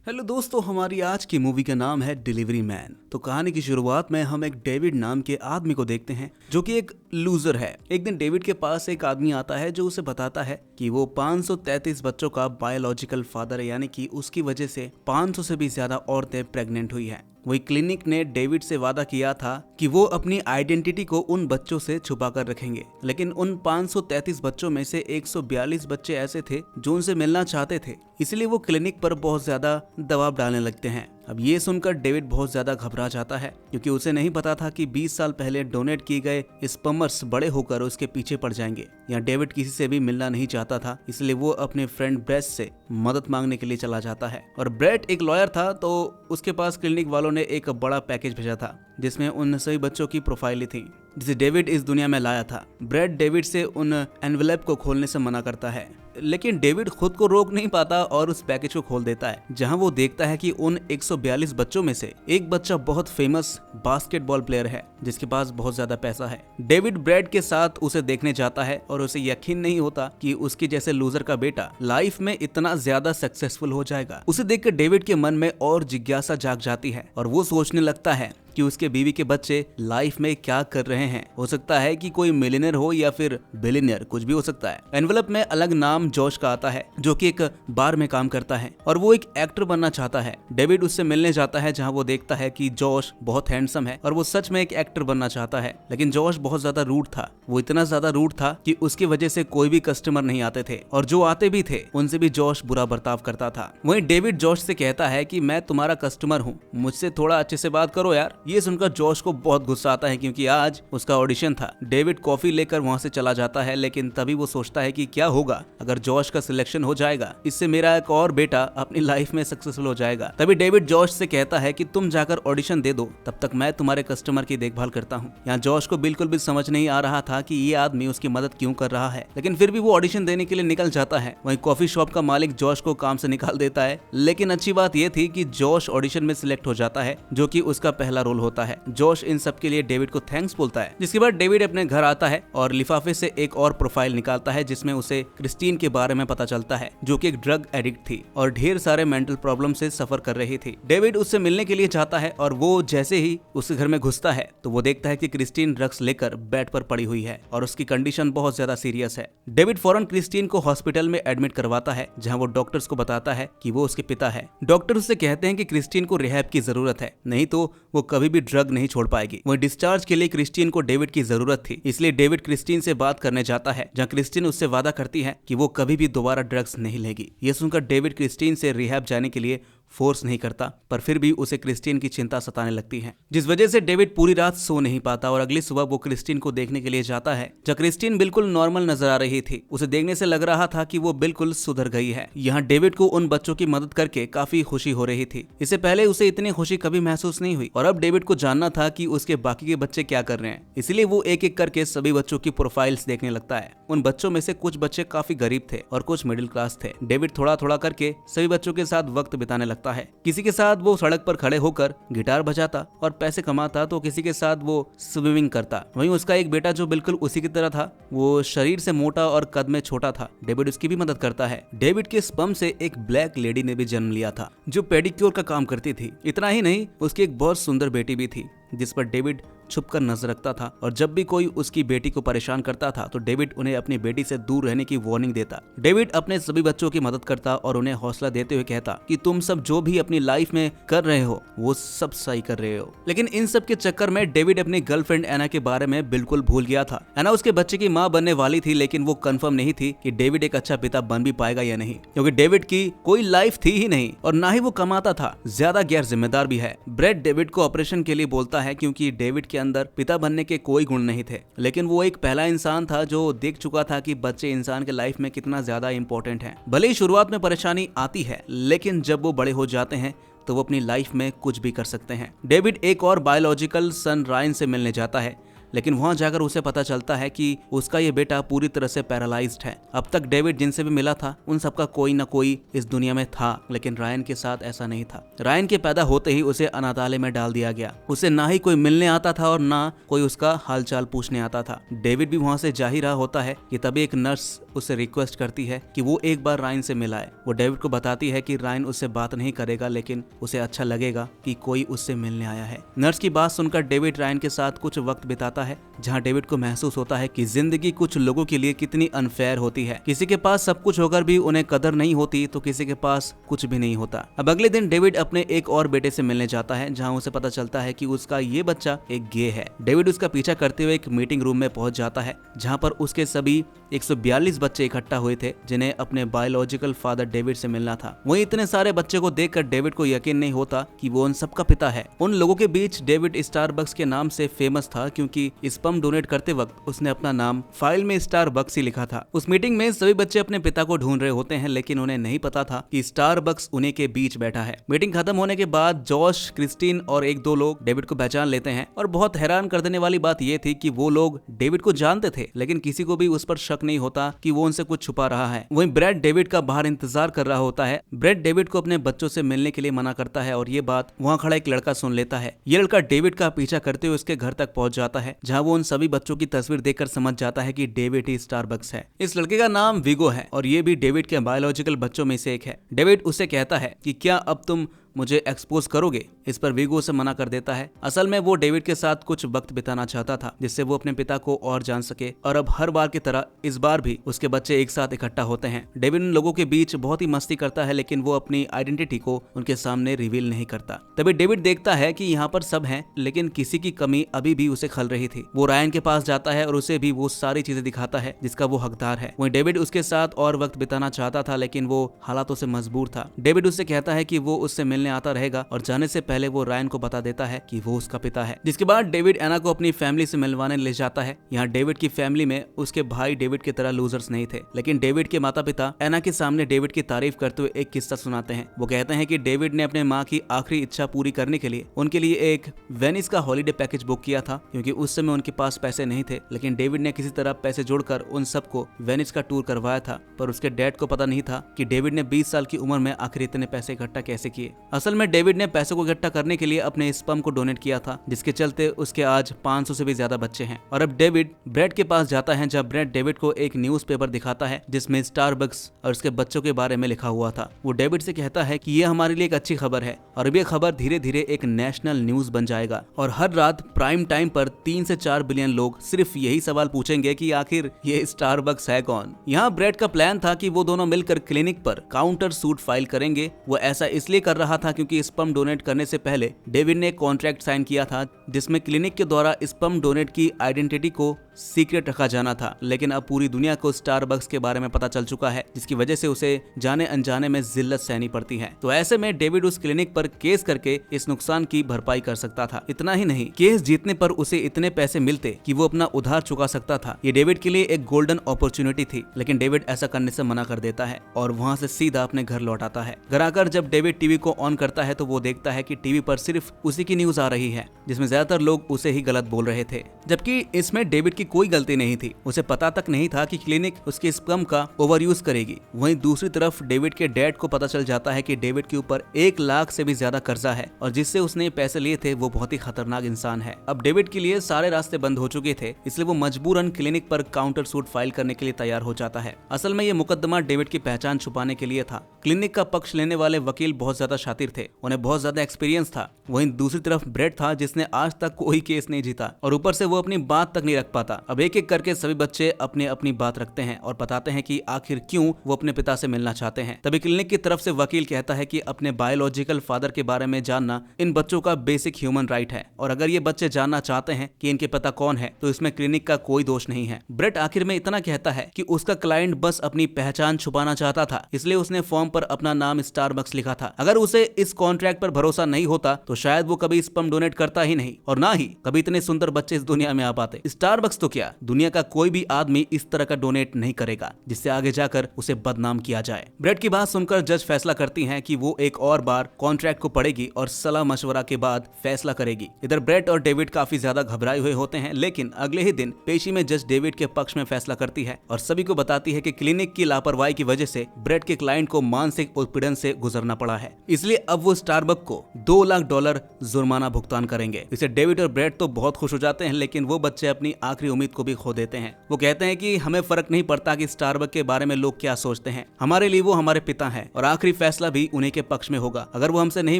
Hello दोस्तों, हमारी आज की मूवी का नाम है डिलीवरी मैन। तो कहानी की शुरुआत में हम एक डेविड नाम के आदमी को देखते हैं जो कि एक लूजर है। एक दिन डेविड के पास एक आदमी आता है जो उसे बताता है कि वो 533 बच्चों का बायोलॉजिकल फादर है, यानी कि उसकी वजह से 500 से भी ज्यादा औरतें प्रेग्नेंट हुई हैं। वही क्लिनिक ने डेविड से वादा किया था कि वो अपनी आइडेंटिटी को उन बच्चों से छुपा कर रखेंगे, लेकिन उन 533 बच्चों में से 142 बच्चे ऐसे थे जो उनसे मिलना चाहते थे, इसलिए वो क्लिनिक पर बहुत ज्यादा दबाव डालने लगते हैं। अब ये सुनकर डेविड बहुत ज्यादा घबरा जाता है क्योंकि उसे नहीं पता था कि 20 साल पहले डोनेट किए गए स्पर्म्स बड़े होकर उसके पीछे पड़ जाएंगे। यहाँ डेविड किसी से भी मिलना नहीं चाहता था, इसलिए वो अपने फ्रेंड ब्रेट से मदद मांगने के लिए चला जाता है। और ब्रेट एक लॉयर था, तो उसके पास क्लिनिक वालों ने एक बड़ा पैकेज भेजा था जिसमें उन सभी बच्चों की प्रोफाइल थी जिसे डेविड इस दुनिया में लाया था। ब्रेट डेविड से उन एनवेलप को खोलने से मना करता है, लेकिन डेविड खुद को रोक नहीं पाता और उस पैकेज को खोल देता है, जहां वो देखता है कि उन 142 बच्चों में से एक बच्चा बहुत फेमस बास्केटबॉल प्लेयर है जिसके पास बहुत ज्यादा पैसा है। डेविड ब्रेट के साथ उसे देखने जाता है और उसे यकीन नहीं होता कि उसके जैसे लूजर का बेटा लाइफ में इतना ज्यादा सक्सेसफुल हो जाएगा। उसे देखकर डेविड के मन में और जिज्ञासा जाग जाती है और वो सोचने लगता है कि उसके बीवी के बच्चे लाइफ में क्या कर रहे हैं। हो सकता है कि कोई मिलियनर हो या फिर बिलियनर, कुछ भी हो सकता है। एनवेलप में अलग नाम जॉश का आता है जो कि एक बार में काम करता है और वो एक एक्टर बनना चाहता है। डेविड उससे मिलने जाता है जहां वो देखता है कि जॉश बहुत हैंडसम है और वो सच में एक एक्टर बनना चाहता है, लेकिन जॉश बहुत ज्यादा रूड था। वो इतना ज्यादा रूड था कि उसकी वजह से कोई भी कस्टमर नहीं आते थे और जो आते भी थे उनसे भी जॉश बुरा बर्ताव करता था। वहीं डेविड जॉश से कहता है कि मैं तुम्हारा कस्टमर हूँ, मुझसे थोड़ा अच्छे से बात करो यार। ये सुनकर जॉश को बहुत गुस्सा आता है क्योंकि आज उसका ऑडिशन था। डेविड कॉफी लेकर वहां से चला जाता है, लेकिन तभी वो सोचता है कि क्या होगा अगर जॉश का सिलेक्शन हो जाएगा, इससे मेरा एक और बेटा अपनी लाइफ में सक्सेसफुल हो जाएगा। तभी डेविड जॉश से कहता है कि तुम जाकर ऑडिशन दे दो, तब तक मैं तुम्हारे कस्टमर की देखभाल करता हूँ। यहाँ जॉश को बिल्कुल भी समझ नहीं आ रहा था कि ये आदमी उसकी मदद क्यों कर रहा है, लेकिन फिर भी वो ऑडिशन देने के लिए निकल जाता है। वहीं कॉफी शॉप का मालिक जॉश को काम से निकाल देता है, लेकिन अच्छी बात यह थी कि जॉश ऑडिशन में सिलेक्ट हो जाता है, जो कि उसका पहला रोल होता है। जॉश इन सब के लिए डेविड को थैंक्स बोलता है, जिसके बाद डेविड अपने घर आता है और लिफाफे से एक और प्रोफाइल निकालता है जिसमें उसे क्रिस्टीन के बारे में पता चलता है, जो कि एक ड्रग एडिक्ट थी और ढेर सारे मेंटल प्रॉब्लम से सफर कर रही थी। डेविड उससे मिलने के लिए जाता है और वो जैसे ही उसके घर में घुसता है तो वो देखता है कि क्रिस्टीन ड्रग्स लेकर बेड पर पड़ी हुई है और उसकी कंडीशन बहुत ज्यादा सीरियस है। डेविड फौरन क्रिस्टीन को हॉस्पिटल में एडमिट करवाता है, जहां वो डॉक्टर्स को बताता है कि वो उसके पिता है। डॉक्टर उससे कहते हैं कि क्रिस्टीन को रिहैब की जरूरत है, नहीं तो वो कभी भी ड्रग नहीं छोड़ पाएगी। वहीं डिस्चार्ज के लिए क्रिस्टीन को डेविड की जरूरत थी, इसलिए डेविड क्रिस्टीन से बात करने जाता है, जहां क्रिस्टीन उससे वादा करती है कि वो कभी भी दोबारा ड्रग्स नहीं लेगी। ये सुनकर डेविड क्रिस्टीन से रिहैब जाने के लिए फोर्स नहीं करता, पर फिर भी उसे क्रिस्टीन की चिंता सताने लगती है, जिस वजह से डेविड पूरी रात सो नहीं पाता और अगली सुबह वो क्रिस्टीन को देखने के लिए जाता है, जब क्रिस्टीन बिल्कुल नॉर्मल नजर आ रही थी। उसे देखने से लग रहा था कि वो बिल्कुल सुधर गई है। यहाँ डेविड को उन बच्चों की मदद करके काफी खुशी हो रही थी। इससे पहले उसे इतनी खुशी कभी महसूस नहीं हुई और अब डेविड को जानना था कि उसके बाकी के बच्चे क्या कर रहे हैं, इसलिए वो एक एक करके सभी बच्चों की प्रोफाइल्स देखने लगता है। उन बच्चों में से कुछ बच्चे काफी गरीब थे और कुछ मिडिल क्लास थे। डेविड थोड़ा थोड़ा करके सभी बच्चों के साथ वक्त बिताने लगता है। किसी के साथ वो सड़क पर खड़े होकर गिटार बजाता और पैसे कमाता, तो किसी के साथ वो स्विमिंग करता। वहीं उसका एक बेटा जो बिल्कुल उसी की तरह था, वो शरीर से मोटा और कद में छोटा था। डेविड उसकी भी मदद करता है। डेविड के स्पर्म से एक ब्लैक लेडी ने भी जन्म लिया था जो पेडिक्योर का काम करती थी। इतना ही नहीं, उसकी एक बहुत सुंदर बेटी भी थी जिस पर डेविड छुपकर नजर रखता था और जब भी कोई उसकी बेटी को परेशान करता था तो डेविड उन्हें अपनी बेटी से दूर रहने की वार्निंग देता। डेविड अपने सभी बच्चों की मदद करता और उन्हें हौसला देते हुए कहता कि तुम सब जो भी अपनी लाइफ में कर रहे हो वो सब सही कर रहे हो। लेकिन इन सब के चक्कर में डेविड अपनी गर्लफ्रेंड एना के बारे में बिल्कुल भूल गया था। एना उसके बच्चे की माँ बनने वाली थी, लेकिन वो कंफर्म नहीं थी कि डेविड एक अच्छा पिता बन भी पाएगा या नहीं, क्योंकि डेविड की कोई लाइफ थी ही नहीं और ना ही वो कमाता था, ज्यादा गैर जिम्मेदार भी है। ब्रेट डेविड को ऑपरेशन के लिए बोलता है क्योंकि डेविड के अंदर पिता बनने के कोई गुण नहीं थे, लेकिन वो एक पहला इंसान था जो देख चुका था कि बच्चे इंसान के लाइफ में कितना ज्यादा इंपॉर्टेंट हैं। भले ही शुरुआत में परेशानी आती है, लेकिन जब वो बड़े हो जाते हैं तो वो अपनी लाइफ में कुछ भी कर सकते हैं। डेविड एक और बायोलॉजिकल सन रायन से मिलने जाता है, लेकिन वहाँ जाकर उसे पता चलता है कि उसका ये बेटा पूरी तरह से पैरालाइज्ड है। अब तक डेविड जिनसे भी मिला था उन सबका कोई ना कोई इस दुनिया में था, लेकिन रायन के साथ ऐसा नहीं था। रायन के पैदा होते ही उसे अनाथालय में डाल दिया गया। उसे ना ही कोई मिलने आता था और ना कोई उसका हालचाल पूछने आता था। डेविड भी वहाँ से जा ही रहा होता है कि तभी एक नर्स उससे रिक्वेस्ट करती है कि वो एक बार रायन से मिलाए। वो डेविड को बताती है कि रायन उससे बात नहीं करेगा, लेकिन उसे अच्छा लगेगा कि कोई उससे मिलने आया है। नर्स की बात सुनकर डेविड रायन के साथ कुछ वक्त बिताता है, जहाँ डेविड को महसूस होता है कि जिंदगी कुछ लोगों के लिए कितनी अनफेयर होती है। किसी के पास सब कुछ होकर भी उन्हें कदर नहीं होती, तो किसी के पास कुछ भी नहीं होता। अब अगले दिन डेविड अपने एक और बेटे से मिलने जाता है, जहाँ उसे पता चलता है कि उसका ये बच्चा एक गे है। डेविड उसका पीछा करते हुए एक मीटिंग रूम में पहुंच जाता है, जहाँ पर उसके सभी 142 बच्चे इकट्ठा हुए थे, जिन्हें अपने बायोलॉजिकल फादर डेविड से मिलना था। वहीं इतने सारे बच्चे को देखकर डेविड को यकीन नहीं होता कि वो उन सबका पिता है। उन लोगों के बीच डेविड स्टारबक्स के नाम से फेमस था, क्योंकि स्पर्म डोनेट करते वक्त उसने अपना नाम फाइल में स्टारबक्स ही लिखा था। उस मीटिंग में सभी बच्चे अपने पिता को ढूंढ रहे होते हैं, लेकिन उन्हें नहीं पता था कि स्टारबक्स उन्हीं के बीच बैठा है। मीटिंग खत्म होने के बाद जॉश, क्रिस्टीन और एक दो लोग डेविड को पहचान लेते हैं, और बहुत हैरान कर देने वाली बात यह थी कि वो लोग डेविड को जानते थे, लेकिन किसी को भी उस पर शक नहीं होता कि वो उनसे कुछ छुपा रहा है। वहीं ब्रैड डेविड का बाहर इंतजार कर रहा होता है। ब्रैड डेविड को अपने बच्चों से मिलने के लिए मना करता है, और ये बात वहाँ खड़ा एक लड़का सुन लेता है। ये लड़का डेविड का पीछा करते हुए उसके घर तक पहुंच जाता है, जहाँ वो उन सभी बच्चों की तस्वीर देखकर समझ जाता है कि डेविड ही स्टारबक्स है। इस लड़के का नाम विगो है, और ये भी डेविड के बायोलॉजिकल बच्चों में से एक है। डेविड उससे कहता है कि क्या अब तुम मुझे एक्सपोज करोगे। इस पर विगो उसे मना कर देता है। असल में वो डेविड के साथ कुछ वक्त बिताना चाहता था, जिससे वो अपने पिता को और जान सके, और अब हर बार की तरह इस बार भी उसके बच्चे एक साथ इकट्ठा होते हैं। डेविड उन लोगों के बीच बहुत ही मस्ती करता है, लेकिन वो अपनी आइडेंटिटी को उनके सामने रिवील नहीं करता। तभी डेविड देखता है कि यहाँ पर सब हैं, लेकिन किसी की कमी अभी भी उसे खल रही थी। वो रायन के पास जाता है और उसे भी वो सारी चीजें दिखाता है जिसका वो हकदार है। वहीं डेविड उसके साथ और वक्त बिताना चाहता था, लेकिन वो हालातों से मजबूर था। डेविड उससे कहता है कि वो उससे मिलने आता रहेगा, और जाने से पहले वो रायन को बता देता है कि वो उसका पिता है। जिसके बाद डेविड एना को अपनी फैमिली से मिलवाने ले जाता है। यहाँ डेविड की फैमिली में उसके भाई डेविड की तरह लूजर्स नहीं थे, लेकिन डेविड के माता पिता एना के सामने डेविड की तारीफ करते हुए एक किस्सा सुनाते हैं। वो कहते हैं कि डेविड ने अपने माँ की आखिरी इच्छा पूरी करने के लिए उनके लिए एक वेनिस का हॉलीडे पैकेज बुक किया था, क्योंकि उस समय उनके पास पैसे नहीं थे। लेकिन डेविड ने किसी तरह पैसे जोड़कर उन सबको वेनिस का टूर करवाया था, पर उसके डैड को पता नहीं था कि डेविड ने 20 साल की उम्र में आखिर इतने पैसे इकट्ठा कैसे किए। असल में डेविड ने पैसों को इकट्ठा करने के लिए अपने स्पर्म को डोनेट किया था, जिसके चलते उसके आज 500 से भी ज्यादा बच्चे हैं। और अब डेविड ब्रैड के पास जाता है, जब ब्रैड डेविड को एक न्यूज़पेपर दिखाता है जिसमें स्टारबक्स और उसके बच्चों के बारे में लिखा हुआ था। वो डेविड से कहता है कि ये हमारे लिए एक अच्छी खबर है, और अब ये खबर धीरे धीरे एक नेशनल न्यूज बन जाएगा, और हर रात प्राइम टाइम पर 3 से 4 बिलियन लोग सिर्फ यही सवाल पूछेंगे कि आखिर ये स्टारबक्स है कौन। यहाँ ब्रैड का प्लान था कि वो दोनों मिलकर क्लिनिक पर काउंटर सूट फाइल करेंगे। वो ऐसा इसलिए कर रहा था क्योंकि स्पर्म डोनेट करने से पहले डेविड ने कॉन्ट्रैक्ट साइन किया था, जिसमें क्लिनिक के द्वारा स्पर्म डोनेट की आइडेंटिटी को सीक्रेट रखा जाना था। लेकिन अब पूरी दुनिया को स्टारबक्स के बारे में पता चल चुका है, जिसकी वजह से उसे जाने अनजाने में जिल्लत सहनी पड़ती है। तो ऐसे में डेविड उस क्लिनिक पर केस करके इस नुकसान की भरपाई कर सकता था। इतना ही नहीं, केस जीतने पर उसे इतने पैसे मिलते कि वो अपना उधार चुका सकता था। ये डेविड के लिए एक गोल्डन अपॉर्चुनिटी थी, लेकिन डेविड ऐसा करने से मना कर देता है और वहाँ से सीधा अपने घर लौट आता है। घर आकर जब डेविड टीवी को ऑन करता है तो वो देखता है कि टीवी पर सिर्फ उसी की न्यूज आ रही है, जिसमें ज्यादातर लोग उसे ही गलत बोल रहे थे, जबकि इसमें डेविड की कोई गलती नहीं थी। उसे पता तक नहीं था कि क्लिनिक उसके स्पर्म का ओवर यूज करेगी। वहीं दूसरी तरफ डेविड के डैड को पता चल जाता है कि डेविड के ऊपर 1 लाख से भी ज्यादा कर्जा है, और जिससे उसने पैसे लिए थे वो बहुत ही खतरनाक इंसान है। अब डेविड के लिए सारे रास्ते बंद हो चुके थे, इसलिए वो मजबूरन क्लिनिक पर काउंटर सूट फाइल करने के लिए तैयार हो जाता है। असल में ये मुकदमा डेविड की पहचान छुपाने के लिए था। क्लिनिक का पक्ष लेने वाले वकील बहुत ज्यादा शातिर थे, उन्हें बहुत ज्यादा एक्सपीरियंस था। वहीं दूसरी तरफ ब्रेड था, जिसने आज तक कोई केस नहीं जीता, और ऊपर से वो अपनी बात तक नहीं रख पाता। अब एक एक करके सभी बच्चे अपने अपनी बात रखते हैं और बताते हैं कि आखिर क्यों वो अपने पिता से मिलना चाहते हैं। तभी क्लिनिक की तरफ से वकील कहता है कि अपने बायोलॉजिकल फादर के बारे में जानना इन बच्चों का बेसिक ह्यूमन राइट है, और अगर ये बच्चे जानना चाहते हैं कि इनके पिता कौन है तो इसमें क्लिनिक का कोई दोष नहीं है। ब्रेड आखिर में इतना कहता है कि उसका क्लाइंट बस अपनी पहचान छुपाना चाहता था, इसलिए उसने फॉर्म पर अपना नाम स्टारबक्स लिखा था। अगर उसे इस कॉन्ट्रैक्ट पर भरोसा नहीं होता तो शायद वो कभी स्पर्म डोनेट करता ही नहीं और ना ही कभी इतने सुंदर बच्चे इस दुनिया में आ पाते। स्टारबक्स तो क्या, दुनिया का कोई भी आदमी इस तरह का डोनेट नहीं करेगा जिससे आगे जाकर उसे बदनाम किया जाए। ब्रेट की बात सुनकर जज फैसला करती हैं कि वो एक और बार कॉन्ट्रैक्ट को पढ़ेगी और सलाह मशवरा के बाद फैसला करेगी। इधर ब्रेट और डेविड काफी ज्यादा घबराए हुए होते हैं, लेकिन अगले ही दिन पेशी में जज डेविड के पक्ष में फैसला करती है और सभी को बताती है कि क्लिनिक की लापरवाही की वजह से ब्रेट के क्लाइंट को मानसिक उत्पीड़न से गुजरना पड़ा है, इसलिए अब वो स्टारबक्स को $2 लाख जुर्माना भुगतान करेंगे। इसे डेविड और ब्रेट तो बहुत खुश हो जाते हैं, लेकिन वो बच्चे अपनी आखिरी उम्मीद को भी खो देते हैं। वो कहते हैं कि हमें फर्क नहीं पड़ता कि स्टारबक्स के बारे में लोग क्या सोचते हैं, हमारे लिए वो हमारे पिता हैं और आखिरी फैसला भी उन्हीं के पक्ष में होगा। अगर वो हमसे नहीं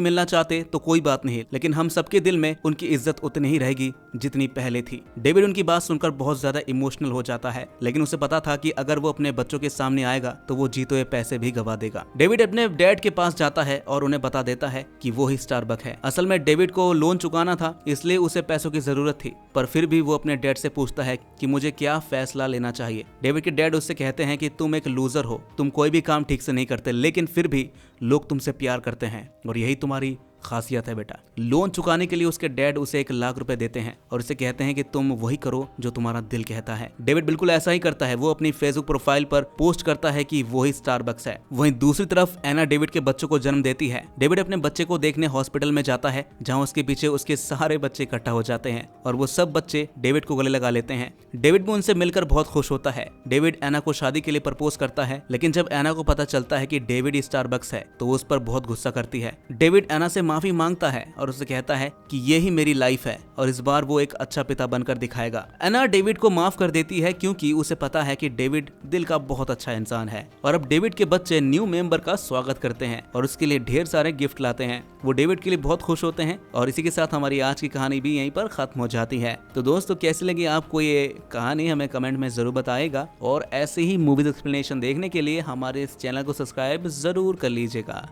मिलना चाहते तो कोई बात नहीं, लेकिन हम सबके दिल में उनकी इज्जत उतनी ही रहेगी जितनी पहले थी। डेविड उनकी बात सुनकर बहुत ज्यादा इमोशनल हो जाता है, लेकिन उसे पता था कि अगर वो अपने बच्चों के सामने आएगा तो वो जीते हुए पैसे भी गवा देगा। डेविड अपने डैड के पास जाता है और उन्हें बता देता है कि वो ही स्टारबक्स है। असल में डेविड को लोन चुकाना था, इसलिए उसे पैसों की जरूरत थी, पर फिर भी वो अपने डैड से पूछता है कि मुझे क्या फैसला लेना चाहिए। डेविड के डैड उससे कहते हैं कि तुम एक लूजर हो, तुम कोई भी काम ठीक से नहीं करते, लेकिन फिर भी लोग तुमसे प्यार करते हैं और यही तुम्हारी खासियत है बेटा। लोन चुकाने के लिए उसके डैड उसे $1 लाख देते हैं और उसे कहते हैं कि तुम वही करो जो तुम्हारा दिल कहता है। डेविड बिल्कुल ऐसा ही करता है। वो अपनी फेसबुक प्रोफाइल पर पोस्ट करता है कि वो ही स्टारबक्स है। वहीं दूसरी तरफ एना डेविड के बच्चों को जन्म देती है। डेविड अपने बच्चे को देखने हॉस्पिटल में जाता है, जहाँ उसके पीछे उसके सारे बच्चे इकट्ठा हो जाते हैं और वो सब बच्चे डेविड को गले लगा लेते हैं। डेविड भी उनसे मिलकर बहुत खुश होता है। डेविड एना को शादी के लिए प्रपोज करता है, लेकिन जब एना को पता चलता है कि डेविड स्टारबक्स है तो वो उस पर बहुत गुस्सा करती है। डेविड एना से माफी मांगता है और उसे कहता है कि ये ही मेरी लाइफ है और इस बार वो एक अच्छा पिता बनकर दिखाएगा। एना डेविड को माफ कर देती है क्योंकि उसे पता है कि डेविड दिल का बहुत अच्छा इंसान है और अब डेविड के बच्चे न्यू मेंबर का स्वागत करते हैं और उसके लिए ढेर सारे गिफ्ट लाते हैं। वो डेविड के लिए बहुत खुश होते हैं और इसी के साथ हमारी आज की कहानी भी यहीं पर खत्म हो जाती है। तो दोस्तों, कैसी लगी आपको ये कहानी हमें कमेंट में जरूर बताइएगा और ऐसे ही मूवीज एक्सप्लेनेशन देखने के लिए हमारे इस चैनल को सब्सक्राइब जरूर कर लीजिएगा।